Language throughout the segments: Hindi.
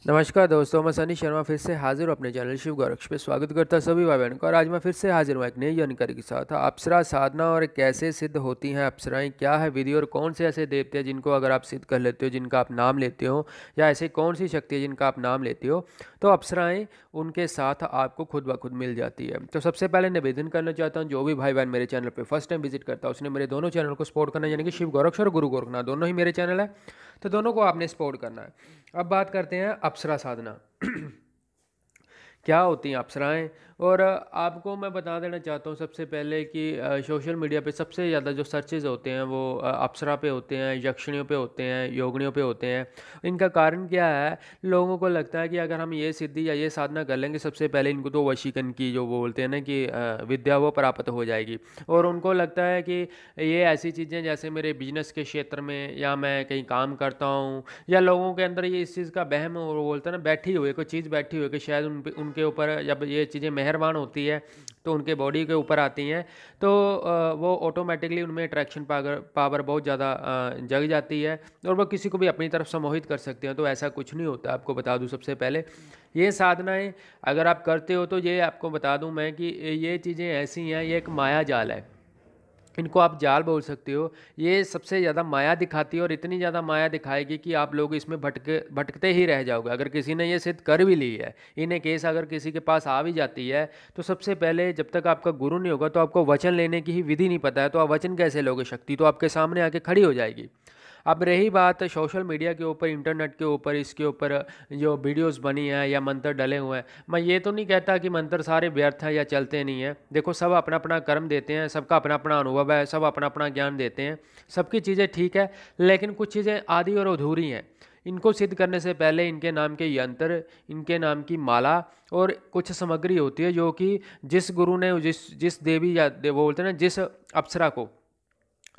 नमस्कार दोस्तों, मैं सनी शर्मा फिर से हाजिर हूँ अपने चैनल शिव गोरक्ष पे। स्वागत करता सभी भाई बहनों का। और आज मैं फिर से हाजिर हूँ एक नई जानकारी के साथ। अप्सरा साधना और कैसे सिद्ध होती हैं अप्सराएं, क्या है विधि, और कौन से ऐसे देवते हैं जिनको अगर आप सिद्ध कर लेते हो, जिनका आप नाम लेते हो, या ऐसी कौन सी शक्ति है जिनका आप नाम लेते हो तो अप्सराएं उनके साथ आपको खुद ब खुद मिल जाती है। तो सबसे पहले निवेदन करना चाहता हूँ, जो भी भाई बहन मेरे चैनल पर फर्स्ट टाइम विजिट करता है उसने मेरे दोनों चैनल को सपोर्ट करना है, यानी कि शिव गोरक्ष और गुरु गोरखनाथ दोनों ही मेरे चैनल है, तो दोनों को आपने सपोर्ट करना है। अब बात करते हैं अप्सरा साधना। क्या होती हैं अप्सराएं। और आपको मैं बता देना चाहता हूँ सबसे पहले कि सोशल मीडिया पे सबसे ज़्यादा जो सर्चेज होते हैं वो अप्सरा पे होते हैं, यक्षिणियों पे होते हैं, योगिनियों पे होते हैं। इनका कारण क्या है, लोगों को लगता है कि अगर हम ये सिद्धि या ये साधना कर लेंगे, सबसे पहले इनको तो वशीकरण की जो बोलते हैं ना कि विद्या वो प्राप्त हो जाएगी। और उनको लगता है कि ये ऐसी चीज़ें जैसे मेरे बिजनेस के क्षेत्र में, या मैं कहीं काम करता हूँ, या लोगों के अंदर ये इस चीज़ का वहम और बोलते हैं ना बैठी हुई कोई चीज़ बैठी हुई कि शायद उनके ऊपर जब ये चीज़ें मेहरबान होती है तो उनके बॉडी के ऊपर आती हैं, तो वो ऑटोमेटिकली उनमें अट्रैक्शन पावर बहुत ज़्यादा जग जाती है और वो किसी को भी अपनी तरफ सम्मोहित कर सकते हैं। तो ऐसा कुछ नहीं होता, आपको बता दूं सबसे पहले। ये साधनाएं अगर आप करते हो तो ये आपको बता दूं मैं कि ये चीज़ें ऐसी हैं, ये एक माया जाल है, इनको आप जाल बोल सकते हो। ये सबसे ज़्यादा माया दिखाती है और इतनी ज़्यादा माया दिखाएगी कि आप लोग इसमें भटकते ही रह जाओगे। अगर किसी ने ये सिद्ध कर भी ली है, इन्हें केस अगर किसी के पास आ भी जाती है, तो सबसे पहले जब तक आपका गुरु नहीं होगा तो आपको वचन लेने की ही विधि नहीं पता है, तो आप वचन कैसे लोगे? शक्ति तो आपके सामने आके खड़ी हो जाएगी। अब रही बात सोशल मीडिया के ऊपर, इंटरनेट के ऊपर, इसके ऊपर जो वीडियोस बनी हैं या मंत्र डले हुए हैं, मैं ये तो नहीं कहता कि मंत्र सारे व्यर्थ हैं या चलते नहीं हैं। देखो, सब अपना अपना कर्म देते हैं, सबका अपना अपना अनुभव है, सब अपना अपना ज्ञान देते हैं, सबकी चीज़ें ठीक है, लेकिन कुछ चीज़ें आधी और अधूरी हैं। इनको सिद्ध करने से पहले इनके नाम के यंत्र, इनके नाम की माला और कुछ सामग्री होती है जो कि जिस गुरु ने जिस जिस देवी या बोलते हैं ना, जिस अप्सरा को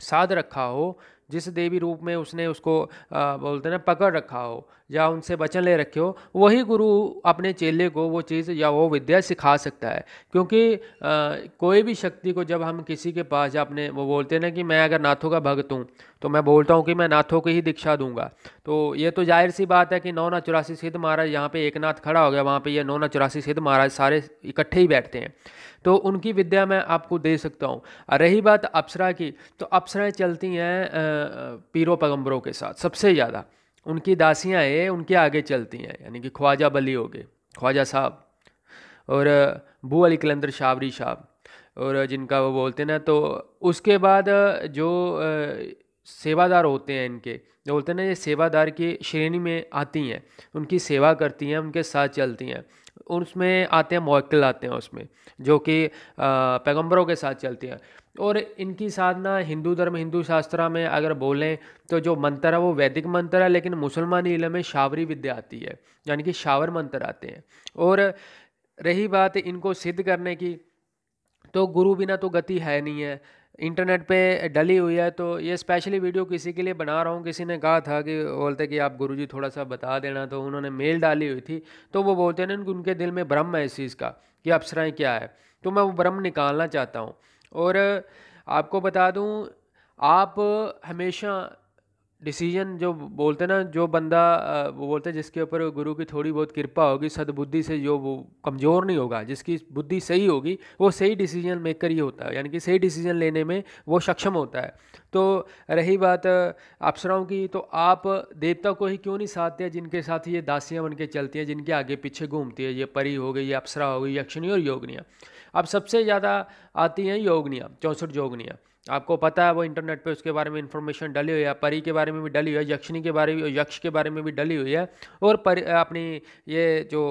साध रखा हो, जिस देवी रूप में उसने उसको बोलते हैं ना पकड़ रखा हो या उनसे वचन ले रखे हो, वही गुरु अपने चेले को वो चीज़ या वो विद्या सिखा सकता है। क्योंकि कोई भी शक्ति को जब हम किसी के पास या अपने, वो बोलते हैं ना कि मैं अगर नाथों का भक्त हूँ तो मैं बोलता हूँ कि मैं नाथों की ही दीक्षा दूंगा, तो ये तो जाहिर सी बात है कि 9 ना 84 सिद्ध महाराज, यहाँ पे एक नाथ खड़ा हो गया, वहाँ पे ये 9 ना 84 सिद्ध महाराज सारे इकट्ठे ही बैठते हैं, तो उनकी विद्या मैं आपको दे सकता हूँ। रही बात अप्सरा की, तो अप्सराएं चलती हैं पीरों पैगंबरों के साथ सबसे ज़्यादा। उनकी दासियाँ ये उनके आगे चलती हैं, यानी कि ख्वाजा बली हो गए, ख्वाजा साहब, और बू अली कलंदर शाबरी साहब, और जिनका वो बोलते हैं ना, तो उसके बाद जो सेवादार होते हैं इनके, जो बोलते हैं ना, ये सेवादार की श्रेणी में आती हैं, उनकी सेवा करती हैं, उनके साथ चलती हैं। उसमें आते हैं मुवक्किल, आते हैं उसमें, जो कि पैगंबरों के साथ चलती हैं। और इनकी साधना हिंदू धर्म, हिंदू शास्त्रा में अगर बोलें तो जो मंत्र है वो वैदिक मंत्र है, लेकिन मुसलमानी इलम में शावरी विद्या आती है, यानी कि शावर मंत्र आते हैं। और रही बात इनको सिद्ध करने की, तो गुरु बिना तो गति है नहीं है, इंटरनेट पे डली हुई है। तो ये स्पेशली वीडियो किसी के लिए बना रहा हूँ, किसी ने कहा था कि बोलते कि आप गुरुजी थोड़ा सा बता देना, तो उन्होंने मेल डाली हुई थी, तो वो बोलते हैं ना कि उनके दिल में भ्रम है इस चीज़ का कि अप्सराएं क्या है, तो मैं वो भ्रम निकालना चाहता हूँ। और आपको बता दूँ, आप हमेशा डिसीजन जो बोलते हैं ना, जो बंदा वो बोलते हैं जिसके ऊपर गुरु की थोड़ी बहुत कृपा होगी, सद्बुद्धि से, जो वो कमज़ोर नहीं होगा, जिसकी बुद्धि सही होगी, वो सही डिसीजन मेकर ही होता है, यानी कि सही डिसीजन लेने में वो सक्षम होता है। तो रही बात अप्सराओं की, तो आप देवता को ही क्यों नहीं साधते हैं जिनके साथ ये दासियाँ बन के चलती हैं, जिनके आगे पीछे घूमती है, ये परी हो गई, ये अप्सरा हो गई, यक्षिणी और योगनियाँ। अब सबसे ज़्यादा आती हैं योगनियाँ, 64 योगनियाँ। आपको पता है वो इंटरनेट पे उसके बारे में इंफॉर्मेशन डली हुई है, परी के बारे में भी डली हुई है, यक्षिणी के बारे में, यक्ष के बारे में भी डली हुई है। और अपनी ये जो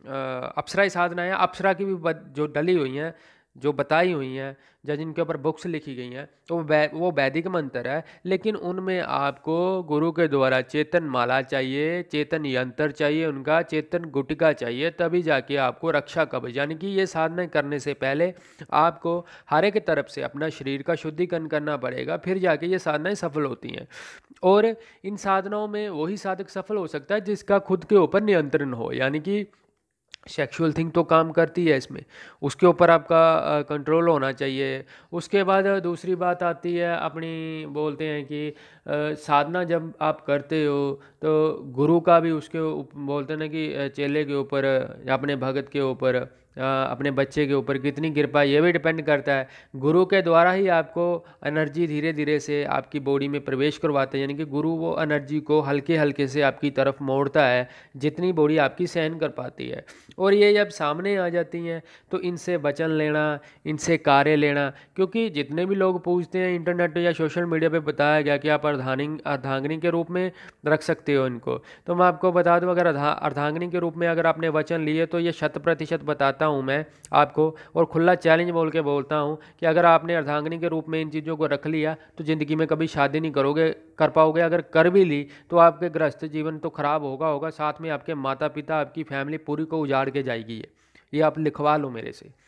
अप्सराएं साधना है, अप्सरा की भी जो डली हुई हैं, जो बताई हुई हैं, या जिनके ऊपर बुक्स लिखी गई हैं, तो वो वैदिक मंत्र है, लेकिन उनमें आपको गुरु के द्वारा चेतन माला चाहिए, चेतन यंत्र चाहिए, उनका चेतन गुटिका चाहिए, तभी जाके आपको रक्षा कवच, यानी कि ये साधना करने से पहले आपको हर एक तरफ से अपना शरीर का शुद्धिकरण करना पड़ेगा, फिर जाके ये साधनाएं सफल होती हैं। और इन साधनाओं में वही साधक सफल हो सकता है जिसका खुद के ऊपर नियंत्रण हो, यानी कि सेक्सुअल थिंग तो काम करती है इसमें, उसके ऊपर आपका कंट्रोल होना चाहिए। उसके बाद दूसरी बात आती है अपनी, बोलते हैं कि साधना जब आप करते हो तो गुरु का भी उसके बोलते हैं ना कि चेले के ऊपर या अपने भगत के ऊपर अपने बच्चे के ऊपर कितनी कृपा, ये भी डिपेंड करता है। गुरु के द्वारा ही आपको एनर्जी धीरे धीरे से आपकी बॉडी में प्रवेश करवाता है, यानी कि गुरु वो एनर्जी को हल्के हल्के से आपकी तरफ मोड़ता है जितनी बॉडी आपकी सहन कर पाती है। और ये जब सामने आ जाती हैं तो इनसे वचन लेना, इनसे कार्य लेना, क्योंकि जितने भी लोग पूछते हैं इंटरनेट या सोशल मीडिया पे बताया गया कि आप अर्धांगिनी के रूप में रख सकते हो इनको, तो मैं आपको बता दूं अगर अर्धांगिनी के रूप में अगर आपने वचन लिए तो ये 100% बताता हूँ मैं आपको, और खुला चैलेंज बोल के बोलता हूँ कि अगर आपने अर्धांगिनी के रूप में इन चीज़ों को रख लिया तो ज़िंदगी में कभी शादी नहीं कर पाओगे। अगर कर भी ली तो आपके गृहस्थ जीवन तो खराब होगा, साथ में आपके माता पिता, आपकी फैमिली पूरी को उजाड़ के जाएगी। ये आप लिखवा लो मेरे से।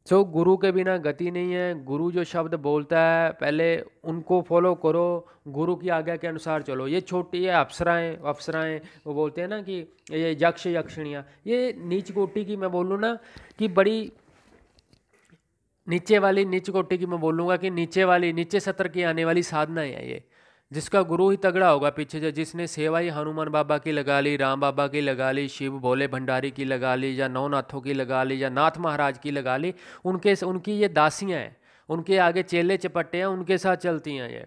गुरु के बिना गति नहीं है। गुरु जो शब्द बोलता है पहले उनको फॉलो करो, गुरु की आज्ञा के अनुसार चलो। ये छोटी है अप्सराएं वो बोलते हैं ना कि ये यक्ष यक्षिणियाँ, ये नीच कोटि की, मैं बोलूँ ना कि बड़ी नीच कोटि की, मैं बोलूँगा कि नीचे सत्र की आने वाली साधना है ये। जिसका गुरु ही तगड़ा होगा पीछे से, जिसने सेवा ही हनुमान बाबा की लगा ली, राम बाबा की लगा ली, शिव भोले भंडारी की लगा ली, या नवनाथों की लगा ली, या नाथ महाराज की लगा ली, उनकी ये दासियाँ हैं, उनके आगे चेले चपट्टे हैं, उनके साथ चलती हैं ये।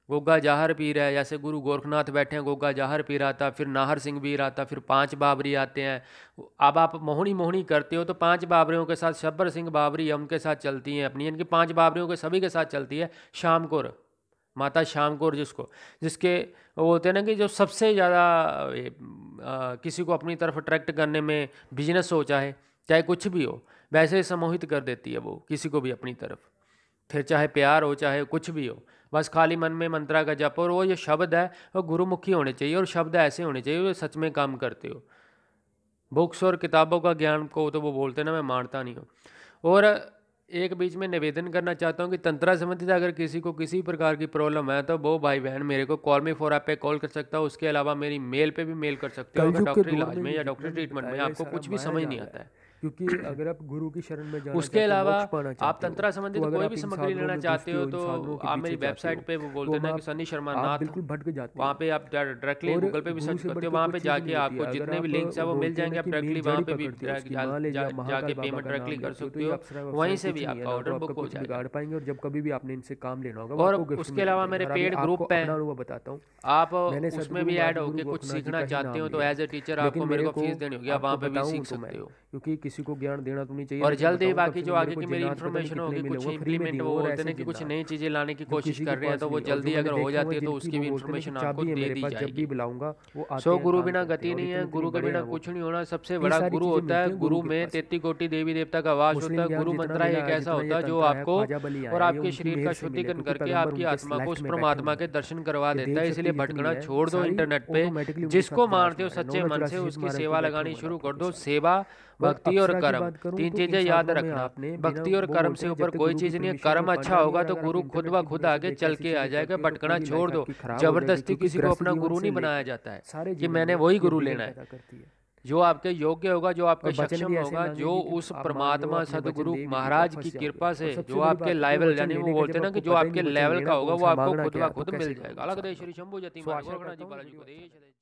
गोगा जाहर पीर है, जैसे गुरु गोरखनाथ बैठे हैं, गोगा जाहर पीर आता, फिर नाहर सिंह पीर आता, फिर 5 बाबरी आते हैं। अब आप मोहनी करते हो तो 5 बाबरियों के साथ शब्बर सिंह बाबरी है, उनके साथ चलती हैं अपनी, इनकी 5 बाबरियों के सभी के साथ चलती है। शाम को माता शाम कौर, जिसके वो होते हैं ना कि जो सबसे ज़्यादा किसी को अपनी तरफ अट्रैक्ट करने में बिजनेस हो, चाहे कुछ भी हो, वैसे सम्मोहित कर देती है वो किसी को भी अपनी तरफ। फिर चाहे प्यार हो चाहे कुछ भी हो, बस खाली मन में मंत्रा का जप। और वो ये शब्द है वो गुरुमुखी होने चाहिए, और शब्द ऐसे होने चाहिए जो सच में काम करते हो। बुक्स और किताबों का ज्ञान को तो वो बोलते ना, मैं मानता नहीं हूँ। और एक बीच में निवेदन करना चाहता हूँ कि तंत्रा संबंधित अगर किसी को किसी प्रकार की प्रॉब्लम है तो वो भाई बहन मेरे को कॉल मी फॉर ऐप पे कॉल कर सकता हो। उसके अलावा मेरी मेल पे भी मेल कर सकते हो। अगर डॉक्टरी इलाज में या डॉक्टरी ट्रीटमेंट में आपको कुछ भी समझ नहीं आता है, क्योंकि अगर आप गुरु की शरण में जाना उसके अलावा आप चाहते तंत्रा संबंधित कोई भी सामग्री लेना चाहते हो तो आप मेरी वेबसाइट पे वो बोलते हैं कि सनी शर्मा नाथ, बिल्कुल भटक जाते वहाँ पे आप डायरेक्टली गूगल पे भी सर्च करते हो, वहाँ पे जाके आपको जितने भी लिंक्स है वो मिल जाएंगे। आप डायरेक्टली वहाँ पे भी जाके पेमेंट डायरेक्टली कर सकते हो, वहीं से भी आपका ऑर्डर बुक हो जाएगा। पाएंगे, और जब कभी भी आपने इनसे काम लेना होगा। और उसके अलावा मेरे पेड ग्रुप पे बताता हूँ, आप उसमें भी ऐड होके कुछ सीखना चाहते हो तो एज ए टीचर आपको मेरे को फीस देनी होगी, आप वहाँ पे भी सीख सकते हो। क्योंकि किसी को ज्ञान देना तो नहीं चाहिए। और जल्दी बाकी जो आगे की मेरी इन्फॉर्मेशन होगी, कुछ इंप्लीमेंट वो बोलते हैं कि कुछ नई चीज़ें लाने की कोशिश कर रहे हैं, तो वो जल्दी अगर हो जाती है तो उसकी भी इन्फॉर्मेशन आपको दे दी जाएगी। गुरु बिना गति नहीं है, गुरु के बिना कुछ नहीं होना। सबसे बड़ा गुरु होता है, गुरु में 33 कोटि देवी देवता का वास होता है। गुरु मंत्र एक ऐसा होता है जो आपको और आपके शरीर का शुद्धिकरण करके आपकी आत्मा को उस परमात्मा के दर्शन करवा देता है। इसलिए भटकना छोड़ दो इंटरनेट पे, जिसको मानते हो सच्चे मन से उसकी सेवा लगानी शुरू कर दो। सेवा, भक्ति और कर्म, 3 चीजें याद रखना। भक्ति और कर्म से ऊपर कोई चीज नहीं है। कर्म अच्छा होगा तो गुरु खुद ब खुद आगे चल के आ जाएगा। भटकना छोड़ दो। जबरदस्ती किसी को अपना गुरु नहीं बनाया जाता है कि मैंने वही गुरु लेना है। जो आपके योग्य होगा, जो आपके सक्षम होगा, जो उस परमात्मा सदगुरु महाराज की कृपा से जो आपके लेवल, यानी वो बोलते हैं ना कि जो आपके लेवल का होगा वो आपको खुद ब खुद मिल जाएगा। अलग श्री शंभू जति महाराज जी बालाजी को देश